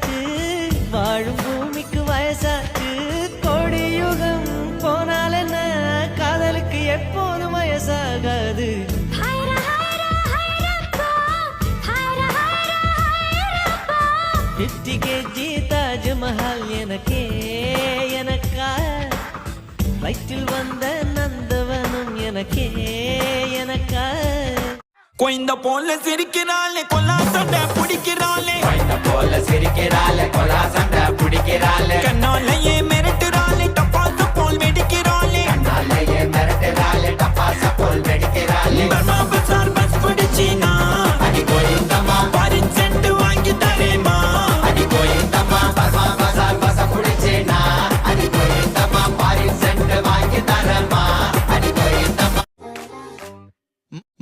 வயசாச்சு வாழும் பூமிக்கு வயசாச்சு கோடி யுகம் போனால் என்ன காதலுக்கு எப்போதும் வயசாகாது பிப்டி கேஜி தாஜ்மஹால் எனக்கே எனக்கா வயிற்றில் வந்த நந்தவனும் எனக்கே எனக்கா கொய்ந்த போல சிரிக்கிறாளே கொல்லா சண்டை பிடிக்கிறாளே கண்ணாலேயே மிரட்டுறாளே டப்பாசு போல் வெடிக்கிறாளே பர்மா பசார் பஸ் பிடிச்சினா பாரின் சென்ட் வாங்கி தரேமா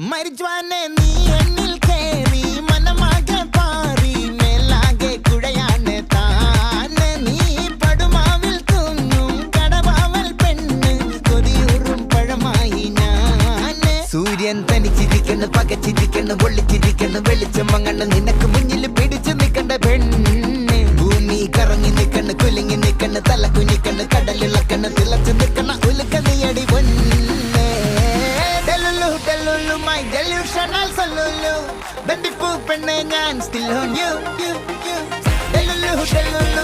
மரிஜ்வானே நீ எண்ணில் கேரி மனமாக பாரி மேலாக குழையான தானே நீ படுமாவில் தூங்கும் கடவாவல் பெண்ணு கொதியுறும் பழமாயினானே സൂര്യൻ തനിച്ചിരിക്കണ് പകച്ചിരിക്കണ് ഒളിച്ചിരിക്കണ് വെളിച്ചം മങ്ങണ് നിനക്ക് മുന്നിൽ പിടിച്ചു നിൽക്കണ്ട പെണ്ണ് ഭൂമി കറങ്ങി നിൽക്കണ് കുലുങ്ങി നിൽക്കണ് തല കുനിക്കണ് കടലിളക്കണ് തിളച്ചു നിൽക്കണ ഉലുക്ക നീയടി പൊന്നെ Delulu, my delusional solulu. Baby poop and I'm still on you. Delulu,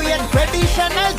your traditional